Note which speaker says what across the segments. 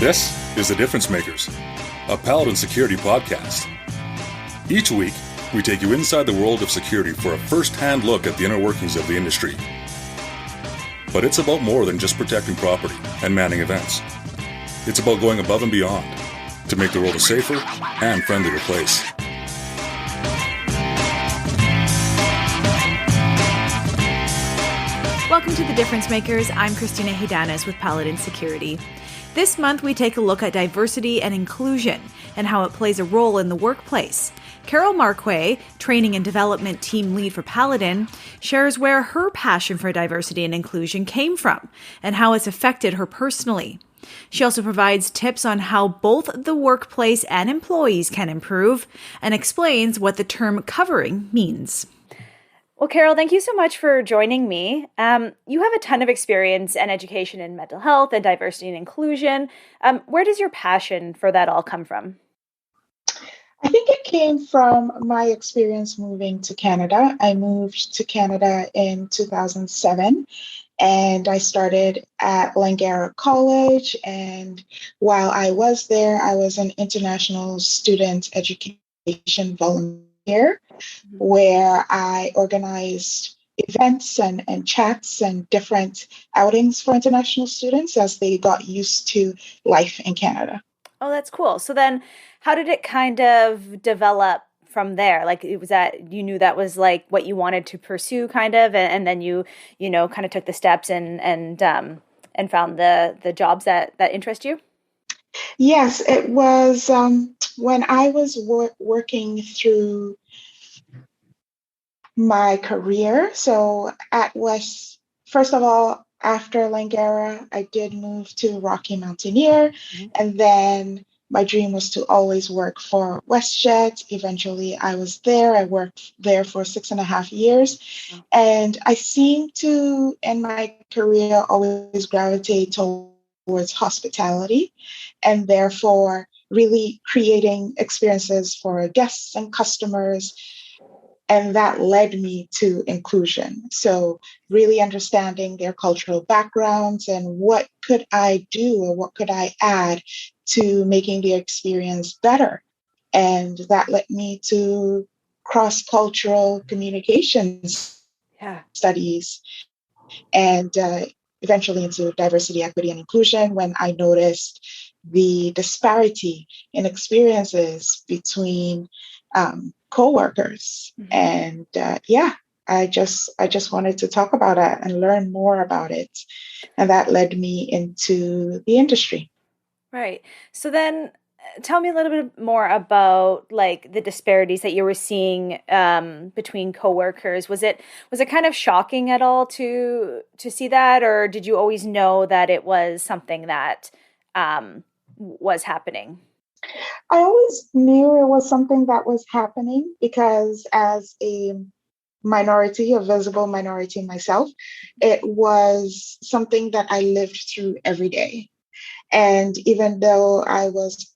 Speaker 1: This is The Difference Makers, a Paladin security podcast. Each week, we take you inside the world of security for a first-hand look at the inner workings of the industry. But it's about more than just protecting property and manning events. It's about going above and beyond to make the world a safer and friendlier place.
Speaker 2: Welcome to The Difference Makers. I'm Christina Hidanis with Paladin Security. This month, we take a look at diversity and inclusion and how it plays a role in the workplace. Carol Markwei, Training and Development Team Lead for Paladin, shares where her passion for diversity and inclusion came from and how it's affected her personally. She also provides tips on how both the workplace and employees can improve and explains what the term covering means. Well, Carol, thank you so much for joining me. You have a ton of experience and education in mental health and diversity and inclusion. Where does your passion for that all come from?
Speaker 3: I think it came from my experience moving to Canada. I moved to Canada in 2007, and I started at Langara College. And while I was there, I was an international student education volunteer, where I organized events and chats and different outings for international students as they got used to life in Canada.
Speaker 2: Oh, that's cool. So then how did it kind of develop from there? Like, it was that you knew that was like what you wanted to pursue kind of, and then you kind of took the steps and found the jobs that interest you?
Speaker 3: Yes, it was when I was working through my career. So at West, first of all, after Langara, I did move to Rocky Mountaineer, and then my dream was to always work for WestJet. Eventually, I was there. I worked there for 6.5 years, and I seemed to, in my career, always gravitate towards hospitality, and therefore really creating experiences for guests and customers. And that led me to inclusion. So really understanding their cultural backgrounds and what could I do or what could I add to making the experience better. And that led me to cross-cultural communications studies and eventually into diversity, equity, and inclusion when I noticed the disparity in experiences between co-workers. And I just wanted to talk about it and learn more about it. And that led me into the industry.
Speaker 2: Right. So then tell me a little bit more about like the disparities that you were seeing between coworkers. Was it kind of shocking at all to see that, or did you always know that it was something that was happening?
Speaker 3: I always knew it was something that was happening because as a minority, a visible minority myself, it was something that I lived through every day. And even though I was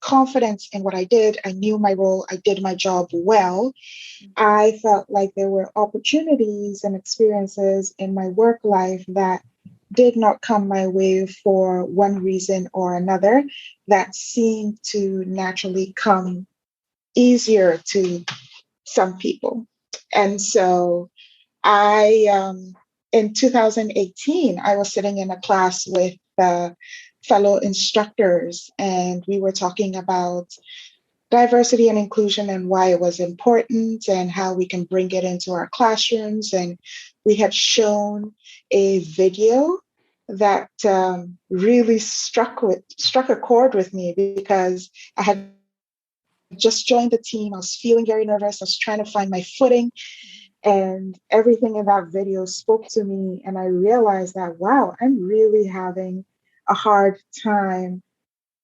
Speaker 3: confident in what I did, I knew my role, I did my job well, I felt like there were opportunities and experiences in my work life that did not come my way for one reason or another that seemed to naturally come easier to some people. And so in 2018, I was sitting in a class with fellow instructors, and we were talking about diversity and inclusion and why it was important and how we can bring it into our classrooms. And we had shown a video that really struck a chord with me because I had just joined the team. I was feeling very nervous. I was trying to find my footing, and everything in that video spoke to me. And I realized that, wow, I'm really having a hard time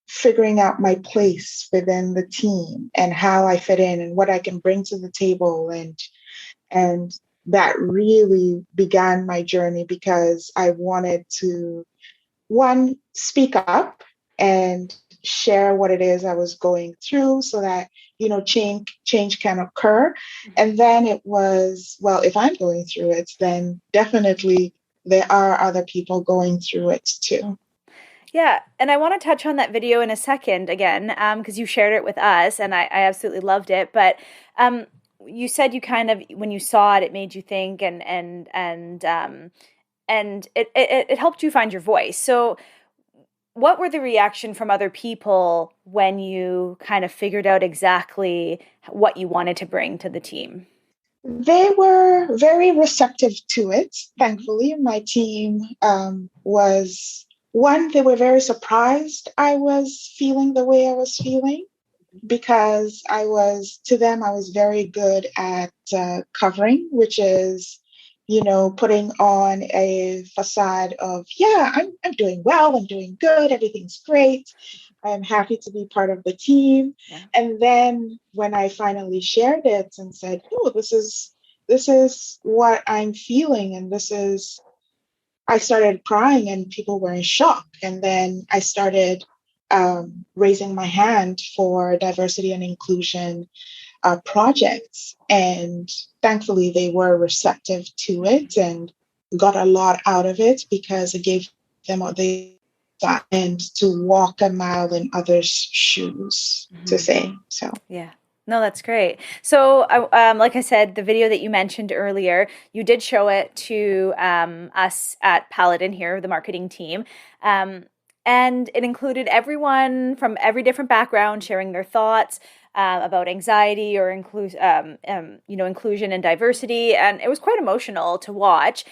Speaker 3: figuring out my place within the team and how I fit in and what I can bring to the table. And that really began my journey because I wanted to, one, speak up and share what it is I was going through so that, change can occur. And then it was, well, if I'm going through it, then definitely there are other people going through it too.
Speaker 2: Yeah, and I want to touch on that video in a second again, because you shared it with us, and I absolutely loved it. But um, you said you kind of, when you saw it, it made you think, and it helped you find your voice. So, what were the reaction from other people when you kind of figured out exactly what you wanted to bring to the team?
Speaker 3: They were very receptive to it.
Speaker 2: Mhm.
Speaker 3: Thankfully, my team was one, they were very surprised I was feeling the way I was feeling because to them, I was very good at covering, which is, putting on a facade of, yeah, I'm doing well, I'm doing good, everything's great. I'm happy to be part of the team.
Speaker 2: Yeah.
Speaker 3: And then when I finally shared it and said, oh, this is what I'm feeling, and I started crying and people were in shock. And then I started raising my hand for diversity and inclusion projects. And thankfully, they were receptive to it and got a lot out of it because it gave them what they thought and to walk a mile in others' shoes, to
Speaker 2: Mhm.
Speaker 3: say. So,
Speaker 2: Yeah. No, that's great. So, like I said, the video that you mentioned earlier, you did show it to us at Paladin here, the marketing team. Um, and it included everyone from every different background sharing their thoughts about anxiety or inclusion and diversity. And it was quite emotional to watch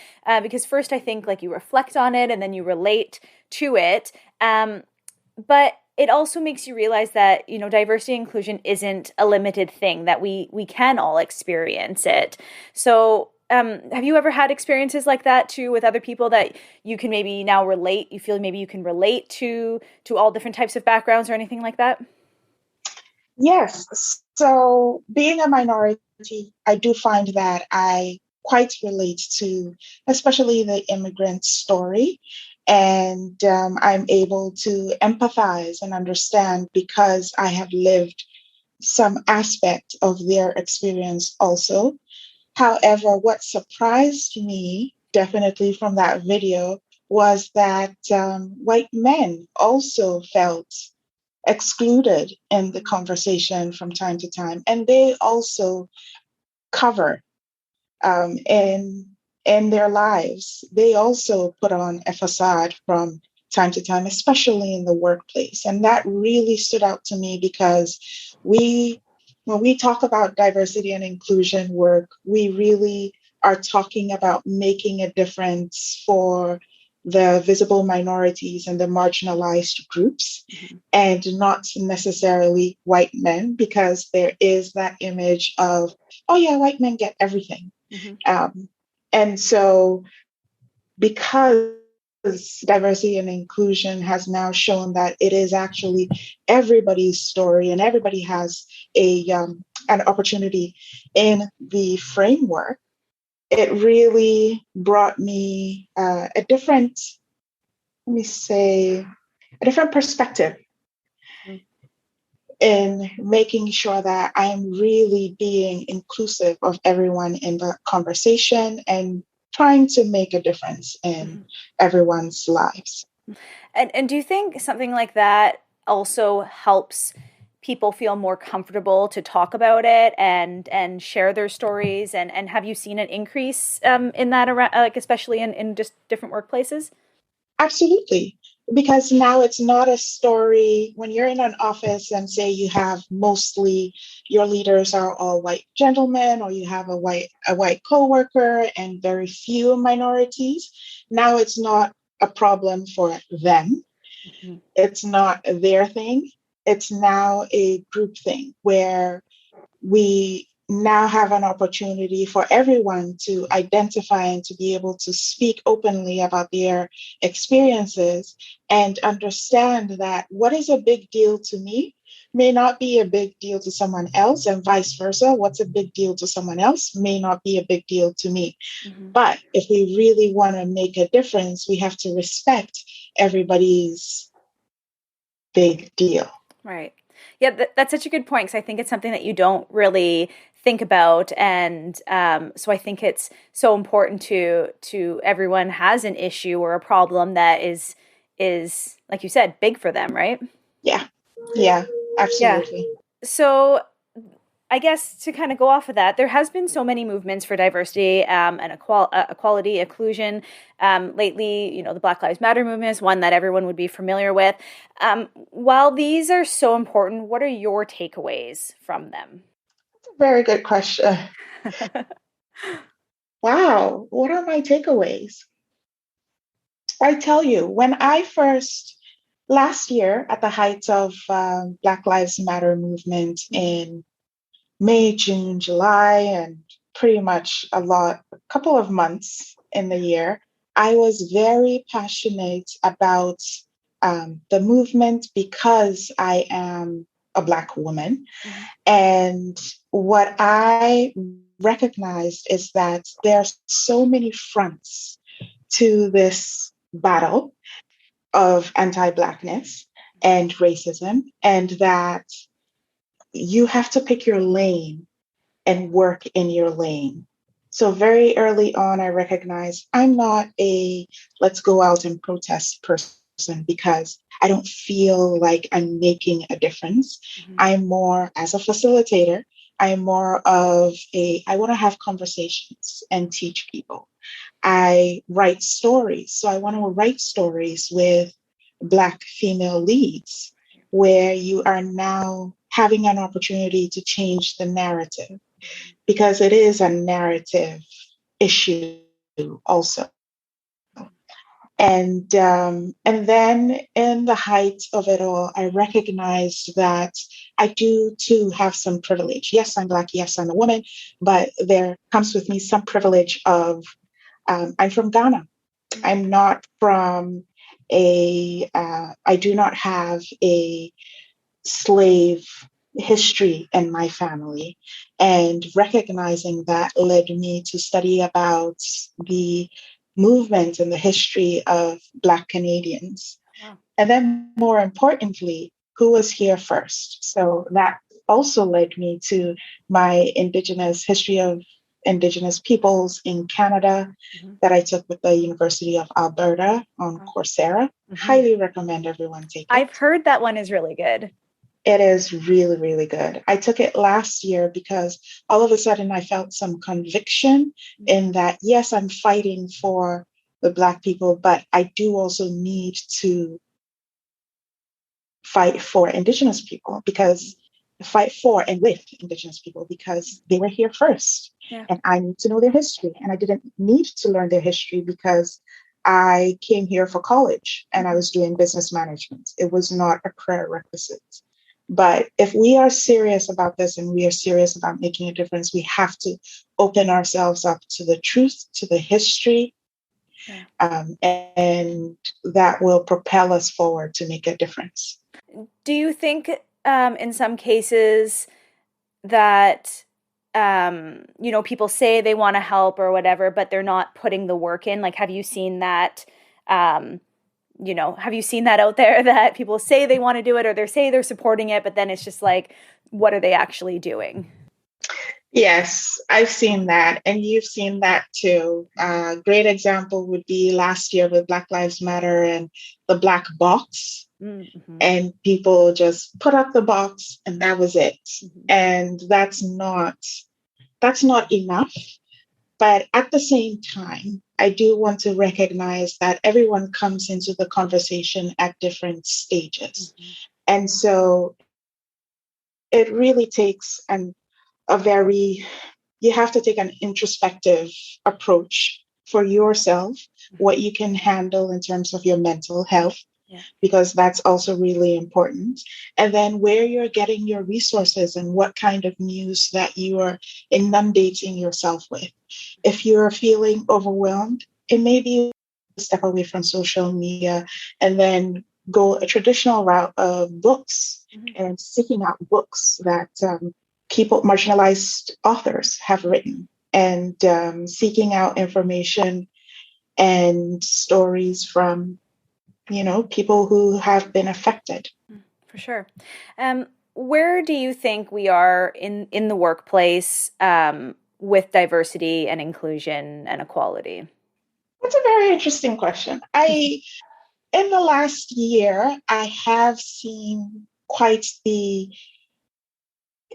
Speaker 2: because first I think like you reflect on it and then you relate to it. But it also makes you realize that diversity and inclusion isn't a limited thing, that we can all experience it. So have you ever had experiences like that too with other people that you can maybe now relate, you feel maybe you can relate to all different types of backgrounds or anything like that?
Speaker 3: yes. So, being a minority, I do find that I quite relate to, especially the immigrant story. And I'm able to empathize and understand because I have lived some aspect of their experience also. However, what surprised me definitely from that video was that white men also felt excluded in the conversation from time to time, and they also cover in their lives. They also put on a facade from time to time, especially in the workplace. And that really stood out to me because we, when we talk about diversity and inclusion work, we really are talking about making a difference for the visible minorities and the marginalized groups,
Speaker 2: Mhm.
Speaker 3: and not necessarily white men, because there is that image of, oh, yeah, white men get everything.
Speaker 2: Mhm.
Speaker 3: um, and so, because diversity and inclusion has now shown that it is actually everybody's story and everybody has an opportunity in the framework, it really brought me a different, let me say, a different perspective
Speaker 2: Mhm.
Speaker 3: in making sure that I am really being inclusive of everyone in the conversation and trying to make a difference in
Speaker 2: Mhm.
Speaker 3: everyone's lives.
Speaker 2: And do you think something like that also helps people feel more comfortable to talk about it and share their stories? And have you seen an increase in that around, like especially in just different workplaces?
Speaker 3: Absolutely. Because now it's not a story when you're in an office and say you have mostly your leaders are all white gentlemen, or you have a white coworker and very few minorities. Now it's not a problem for them.
Speaker 2: Mhm.
Speaker 3: It's not their thing. It's now a group thing where we now have an opportunity for everyone to identify and to be able to speak openly about their experiences and understand that what is a big deal to me may not be a big deal to someone else, and vice versa. What's a big deal to someone else may not be a big deal to me.
Speaker 2: Mhm.
Speaker 3: But if we really want to make a difference, we have to respect everybody's big deal.
Speaker 2: Right. Yeah, that's such a good point because I think it's something that you don't really think about, and so I think it's so important to everyone has an issue or a problem that is, like you said, big for them, right?
Speaker 3: Yeah,
Speaker 2: Yeah.
Speaker 3: absolutely.
Speaker 2: So I guess to kind of go off of that, there has been so many movements for diversity and equality, inclusion. Lately, the Black Lives Matter movement is one that everyone would be familiar with. While these are so important, what are your takeaways from them?
Speaker 3: Very good question. Wow, what are my takeaways? I tell you, when I first, last year at the height of Black Lives Matter movement in May, June, July, and pretty much a couple of months in the year, I was very passionate about the movement because I am a Black woman. And what I recognized is that there are so many fronts to this battle of anti Blackness and racism, and that you have to pick your lane and work in your lane. So, very early on, I recognized I'm not a let's go out and protest person because I don't feel like I'm making a difference. I'm more, as a facilitator, I'm more of I want to have conversations and teach people. I write stories. So I want to write stories with Black female leads where you are now having an opportunity to change the narrative because it is a narrative issue also. And then in the height of it all, I recognized that I do too have some privilege. Yes, I'm Black. Yes, I'm a woman, but there comes with me some privilege of I'm from Ghana. I'm not from I do not have a slave history in my family. And recognizing that led me to study about the movement and the history of Black Canadians.
Speaker 2: Wow.
Speaker 3: And then, more importantly, who was here first? So that also led me to my Indigenous history of Indigenous peoples in Canada that I took with the University of Alberta on Coursera. Highly recommend everyone take it.
Speaker 2: I've heard that one is really good.
Speaker 3: It is really, really good. I took it last year because all of a sudden I felt some conviction in that, yes, I'm fighting for the Black people, but I do also need to fight for Indigenous people because fight for and with Indigenous people because they were here first.
Speaker 2: Yeah.
Speaker 3: And I need to know their history. And I didn't need to learn their history because I came here for college and I was doing business management. It was not a prerequisite. But if we are serious about this and we are serious about making a difference, we have to open ourselves up to the truth, to the history, and that will propel us forward to make a difference.
Speaker 2: Do you think in some cases that, people say they want to help or whatever, but they're not putting the work in? Like, have you seen that? Have you seen that out there that people say they want to do it or they say they're supporting it, but then it's just like, what are they actually doing?
Speaker 3: Yes, I've seen that. And you've seen that too. A great example would be last year with Black Lives Matter and the Black box. And people just put up the box and that was it. And that's not enough. But at the same time, I do want to recognize that everyone comes into the conversation at different stages. And so it really takes you have to take an introspective approach for yourself, what you can handle in terms of your mental health, because that's also really important. And then where you're getting your resources and what kind of news that you are inundating yourself with. If you're feeling overwhelmed, it may be a step away from social media and then go a traditional route of books and seeking out books that people, marginalized authors have written and seeking out information and stories from people who have been affected.
Speaker 2: For sure. Where do you think we are in the workplace with diversity and inclusion and equality?
Speaker 3: That's a very interesting question. In the last year, I have seen quite the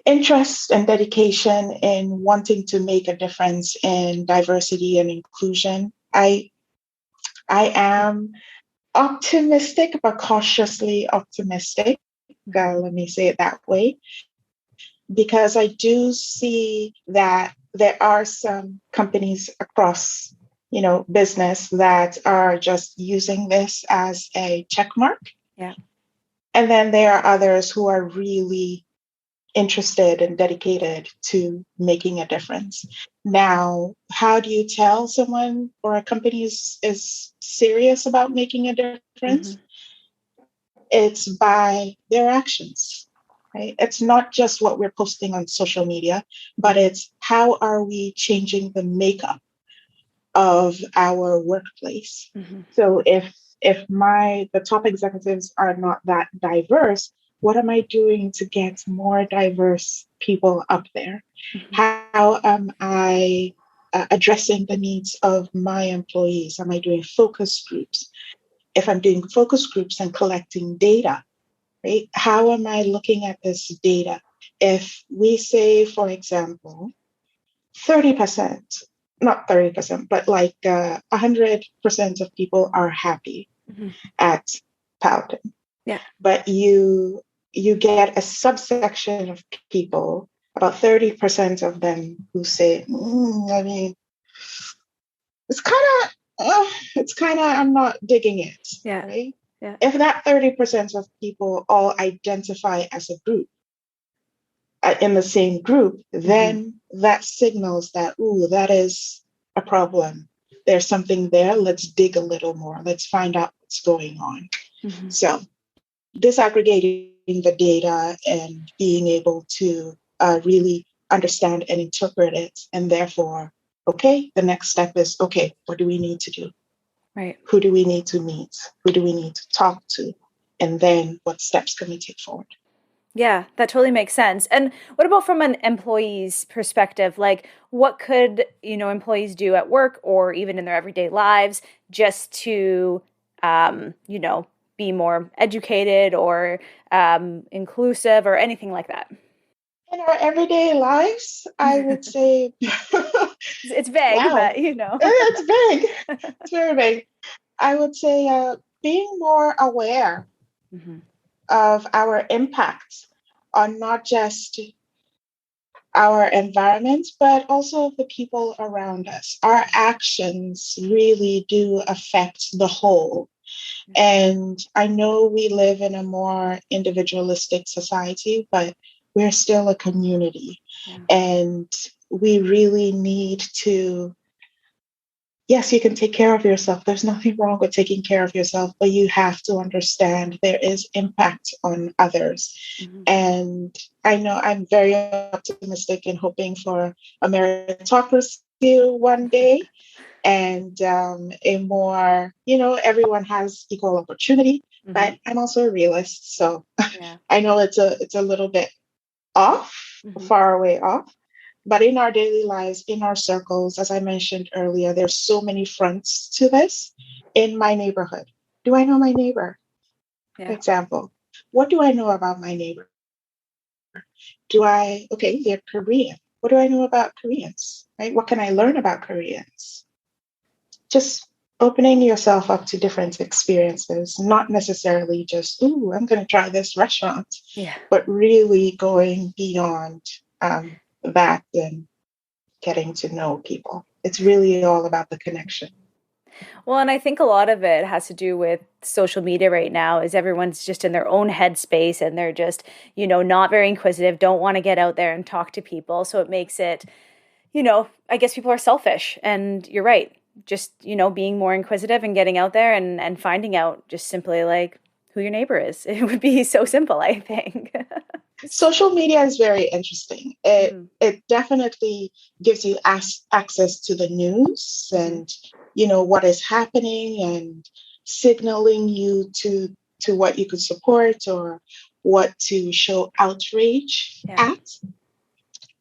Speaker 3: interest and dedication in wanting to make a difference in diversity and inclusion. I am optimistic, but cautiously optimistic. Let me say it that way, because I do see that there are some companies across, business that are just using this as a check mark.
Speaker 2: Yeah.
Speaker 3: And then there are others who are really interested and dedicated to making a difference. Now, how do you tell someone or a company is serious about making a difference? It's by their actions, right? It's not just what we're posting on social media, but it's how are we changing the makeup of our workplace. So if the top executives are not that diverse, what am I doing to get more diverse people up there? How am I addressing the needs of my employees? Am I doing focus groups? If I'm doing focus groups and collecting data, right? How am I looking at this data? If we say, for example, 30%, not 30%, but like 100% of people are happy at Paladin.
Speaker 2: Yeah.
Speaker 3: But you get a subsection of people, about 30% of them who say, I mean, it's kind of, I'm not digging it.
Speaker 2: Yeah.
Speaker 3: Right?
Speaker 2: Yeah.
Speaker 3: If that 30% of people all identify as a group, in the same group, then that signals that, that is a problem. There's something there. Let's dig a little more. Let's find out what's going on. So disaggregating the data and being able to really understand and interpret it. And therefore, okay, the next step is, okay, what do we need to do?
Speaker 2: Right.
Speaker 3: Who do we need to meet? Who do we need to talk to? And then what steps can we take forward?
Speaker 2: Yeah, that totally makes sense. And what about from an employee's perspective? Like, what could, employees do at work or even in their everyday lives just to, be more educated or inclusive or anything like that?
Speaker 3: In our everyday lives, I would say,
Speaker 2: It's vague,
Speaker 3: wow,
Speaker 2: but
Speaker 3: it's big. It's very big. I would say being more aware of our impact on not just our environment, but also the people around us. Our actions really do affect the whole. And I know we live in a more individualistic society, but we're still a community.
Speaker 2: Yeah.
Speaker 3: And we really need to, yes, you can take care of yourself. There's nothing wrong with taking care of yourself, but you have to understand there is impact on others. And I know I'm very optimistic and hoping for a meritocracy one day and a more, everyone has equal opportunity, but I'm also a realist. So I know it's a little bit off, far away off. But in our daily lives, in our circles, as I mentioned earlier, there's so many fronts to this. In my neighborhood, do I know my neighbor? For example, what do I know about my neighbor? They're Korean. What do I know about Koreans? Right? What can I learn about Koreans? Just opening yourself up to different experiences, not necessarily just, I'm going to try this restaurant, but really going beyond that and getting to know people. It's really all about the connection.
Speaker 2: Well, and I think a lot of it has to do with social media right now is everyone's just in their own headspace and they're just, not very inquisitive, don't want to get out there and talk to people. So it makes it, I guess people are selfish. And you're right. Just, being more inquisitive and getting out there and finding out just simply like who your neighbor is. It would be so simple, I think.
Speaker 3: Social media is very interesting. It definitely gives you access to the news and what is happening and signaling you to what you could support or what to show outrage at.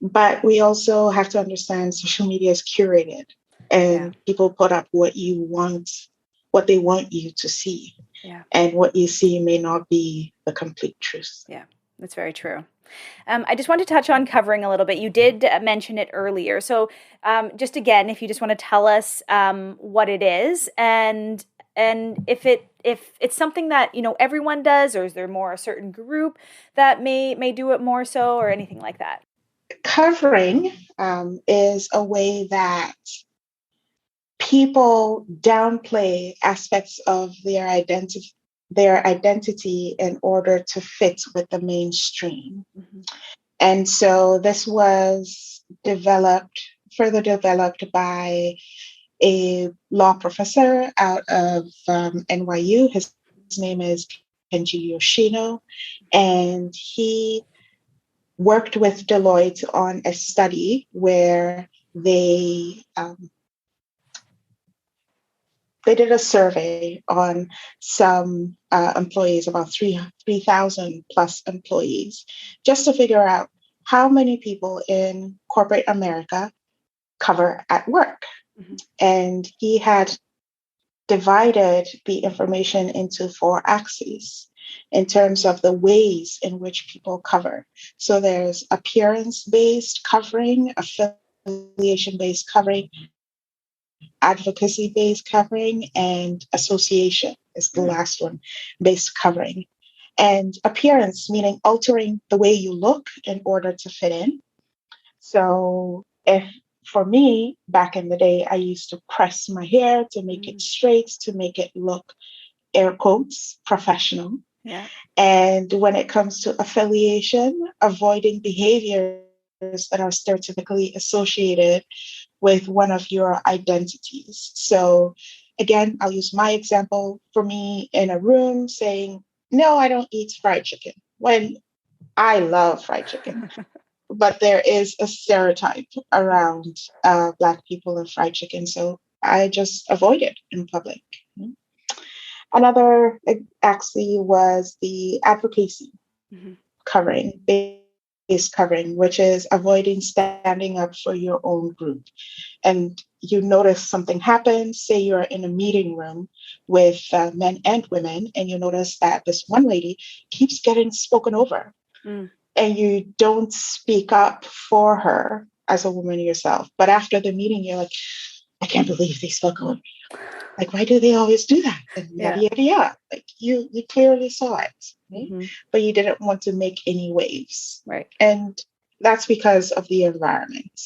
Speaker 3: But we also have to understand social media is curated and people put up what you want what they want you to see.
Speaker 2: Yeah.
Speaker 3: And what you see may not be the complete truth.
Speaker 2: Yeah, that's very true. I just want to touch on covering a little bit. You did mention it earlier. So just again, if you just want to tell us what it is and if it's something that, everyone does, or is there more a certain group that may do it more so, or anything like that?
Speaker 3: Covering is a way that people downplay aspects of their identity in order to fit with the mainstream.
Speaker 2: Mm-hmm.
Speaker 3: And so this was further developed by a law professor out of NYU. His name is Kenji Yoshino, and he worked with Deloitte on a study where they did a survey on some employees, about 3,000 plus employees, just to figure out how many people in corporate America cover at work.
Speaker 2: Mm-hmm.
Speaker 3: And he had divided the information into 4 axes in terms of the ways in which people cover. So there's appearance-based covering, affiliation-based covering, advocacy-based covering, and association is the last one, based covering. And appearance, meaning altering the way you look in order to fit in. So if for me, back in the day, I used to press my hair to make it straight, to make it look, air quotes, professional.
Speaker 2: Yeah.
Speaker 3: And when it comes to affiliation, avoiding behaviors that are stereotypically associated with one of your identities. So again, I'll use my example. For me, in a room saying, no, I don't eat fried chicken, when I love fried chicken. But there is a stereotype around Black people and fried chicken. So I just avoid it in public. Another actually was the advocacy covering, based covering, which is avoiding standing up for your own group. And you notice something happens, say you're in a meeting room with men and women, and you notice that this one lady keeps getting spoken over. And you don't speak up for her as a woman yourself. But after the meeting, you're like, I can't believe they spoke over me. Like, why do they always do that? And yada, yada, yada. Like, you clearly saw it, right? But you didn't want to make any waves.
Speaker 2: Right.
Speaker 3: And that's because of the environment.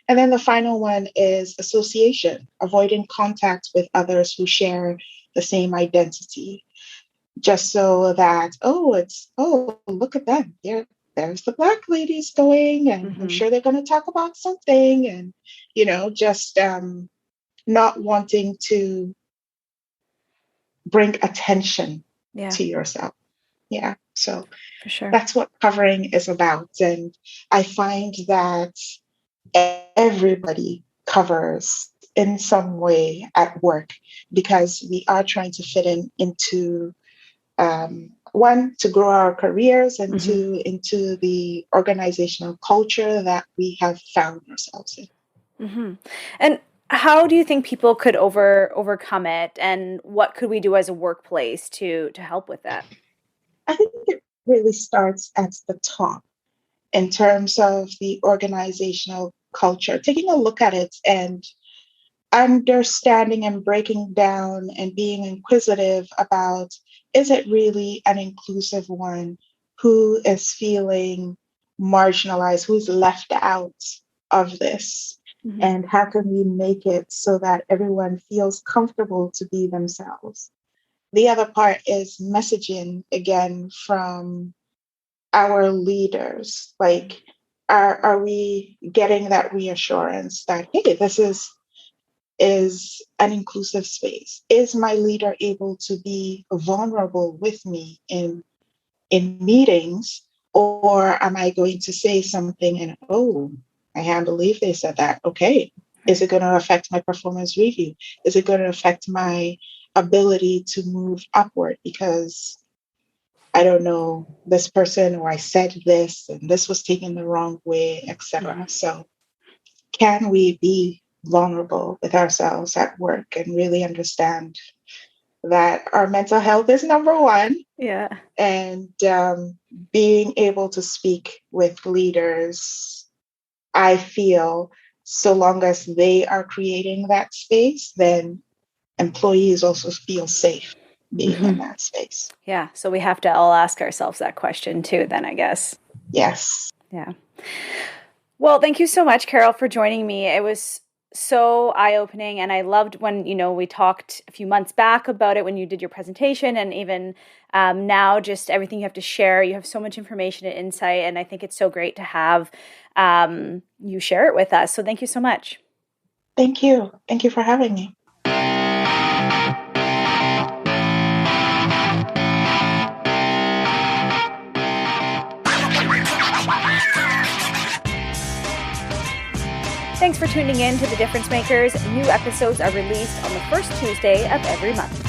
Speaker 3: And then the final one is association, avoiding contact with others who share the same identity. Just so that, look at them. There's the Black ladies going, and I'm sure they're going to talk about something. And, just not wanting to bring attention to yourself. Yeah. So
Speaker 2: for sure,
Speaker 3: that's what covering is about. And I find that everybody covers in some way at work, because we are trying to fit into one, to grow our careers, and two, into the organizational culture that we have found ourselves in.
Speaker 2: And how do you think people could overcome it, and what could we do as a workplace to help with that?
Speaker 3: I think it really starts at the top in terms of the organizational culture, taking a look at it and understanding and breaking down and being inquisitive about, is it really an inclusive one? Who is feeling marginalized? Who's left out of this? And how can we make it so that everyone feels comfortable to be themselves? The other part is messaging, again, from our leaders. Like, are we getting that reassurance that, hey, this is an inclusive space? Is my leader able to be vulnerable with me in meetings? Or am I going to say something and, I can't believe they said that. Okay. Is it going to affect my performance review? Is it going to affect my ability to move upward because I don't know this person, or I said this and this was taken the wrong way, etc. So can we be vulnerable with ourselves at work and really understand that our mental health is number one.
Speaker 2: Yeah.
Speaker 3: And being able to speak with leaders, I feel, so long as they are creating that space, then employees also feel safe being in that space.
Speaker 2: Yeah. So we have to all ask ourselves that question too, then, I guess.
Speaker 3: Yes.
Speaker 2: Yeah. Well, thank you so much, Carol, for joining me. It was so eye-opening, and I loved when, we talked a few months back about it when you did your presentation, and even now, just everything you have to share. You have so much information and insight, and I think it's so great to have you share it with us. So thank you so much.
Speaker 3: Thank you. Thank you for having me.
Speaker 2: Thanks for tuning in to The Difference Makers. New episodes are released on the first Tuesday of every month.